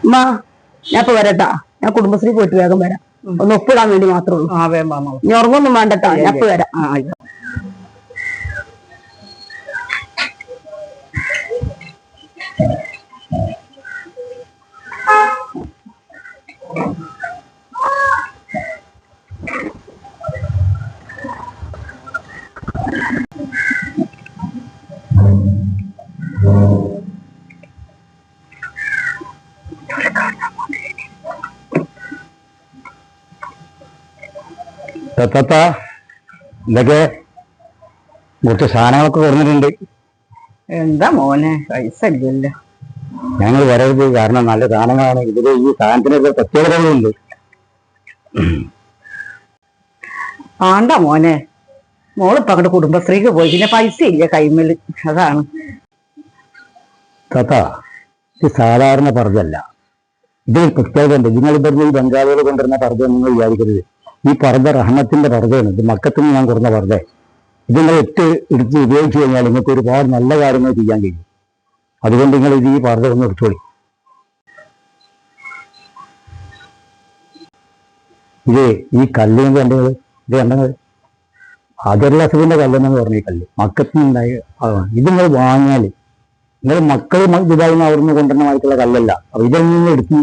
ഉമ്മ ഞാൻ ഇപ്പൊ വരട്ടാ. ഞാൻ കുടുംബശ്രീ പോയിട്ട് വേഗം വരാം. ഒന്ന് ഒപ്പിടാൻ വേണ്ടി മാത്രമേ ഉള്ളൂ. ഇനി ഉറങ്ങൊന്നും വേണ്ടട്ടാ. ഞാൻ ഇപ്പൊ വരാം. എന്തൊക്കെ കുറച്ച് സാധനങ്ങളൊക്കെ കുറഞ്ഞിട്ടുണ്ട്. എന്താ മോനെ പൈസ ഇല്ലല്ലോ. ഞങ്ങൾ വരരുത്, കാരണം നല്ല സാധനങ്ങളാണ്. ഇതില് ഈ സാധനത്തിനൊക്കെ പ്രത്യേകതകളുണ്ട്. ആണ്ട മോനെ, മോളിപ്പോ അങ്ങോട്ട് കുടുംബശ്രീക്ക് പോയി, പിന്നെ പൈസ ഇല്ല കൈമേല്, അതാണ്. താത്ത, ഇത് സാധാരണ പർദ്ദല്ല. ഇത് പ്രത്യേകത ഉണ്ട്. നിങ്ങൾ പറഞ്ഞ ഈ ബംഗാളികൾ കൊണ്ടുവരുന്ന പർദ്ദ നിങ്ങൾ വിചാരിക്കരുത്. ഈ പർദ്ദ റഹ്മത്തിന്റെ പർദ്ദയാണ്. ഇത് മക്കത്തിൽ നിന്ന് ഞാൻ കൊടുക്കുന്ന പർദ്ദ. ഇത് നിങ്ങൾ എടുത്ത് ഉപയോഗിച്ചു കഴിഞ്ഞാൽ നിങ്ങൾക്ക് ഒരുപാട് നല്ല കാര്യങ്ങൾ ചെയ്യാൻ കഴിയും. അതുകൊണ്ട് നിങ്ങൾ ഇത് ഈ പർദ്ദ ഒന്ന് എടുത്തോളി. ഇത് ഈ കല്ലിന് കണ്ടത് ഇത് കണ്ടത് അജർലസവിന്റെ കല്ലെന്ന് പറഞ്ഞ ഈ കല്ല് മക്കത്തിൽ നിന്നുണ്ടായി. ഇത് നിങ്ങൾ വാങ്ങിയാൽ നിങ്ങൾ മക്കൾ ദുബായിൽ നിന്ന് അവിടുന്ന് കൊണ്ടുവരുന്നതായിട്ടുള്ള കല്ലല്ല. അപ്പൊ ഇതൊന്നും എടുത്ത്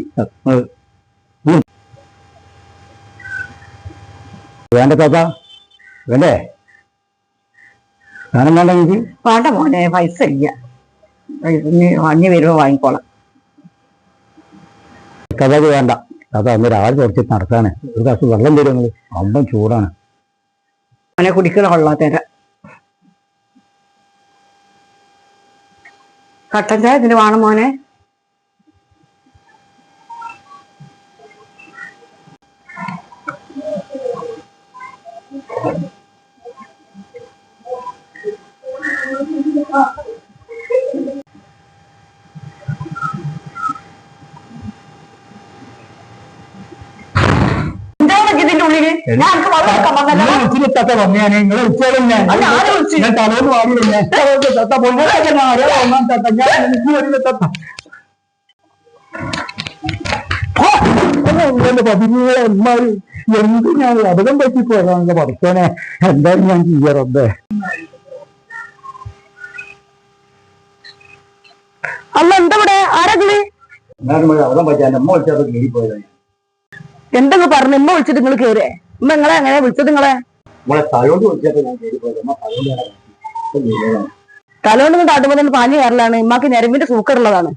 വേണ്ട താത്ത, വേണ്ടേ? സാധനം വേണ്ട എനിക്ക്. വേണ്ട മോനെ, പൈസ ഇല്ല. വാങ്ങി വരുമ്പോ വാങ്ങിക്കോളാം. കഥത് വേണ്ട താത്ത. അന്ന് രാവിലെ കുറച്ചിട്ട് നടക്കാണ്. ഒരു ഗ്ലാസ് വെള്ളം തരുന്നത് അമ്പം ചൂടാണ്. മോനെ കുടിക്കണ കൊള്ളാത്തര കട്ടൻ ചായ ഇതിന് വേണം മോനെ. ഇതിന്റെ ഉള്ളില് ഞാൻ എന്ത് ഞാൻ അബദ്ധം പറ്റിപ്പോയതാണല്ലോ പഠിച്ചോനെ. എന്തായാലും ഞാൻ ചെയ്യാറുണ്ട്. അല്ല എന്താ ഇവിടെ ആരാ അബദ്ധം പറ്റാൻ അമ്മ വിളിച്ചത് കയറിപ്പോയതാണ്. എന്തെങ്കിലും പറഞ്ഞു ഉമ്മ വിളിച്ചിട്ട് നിങ്ങൾ കയറിയേ? ഉമ്മ നിങ്ങളെ എങ്ങനെയാ വിളിച്ചത്? നിങ്ങളെ തലോണ്ട് താട്ടുമ്പോൾ പാഞ്ഞു കയറലാണ്. ഉമ്മാക്ക് ഞരമ്പിന്റെ സൂക്കറുള്ളതാണ്.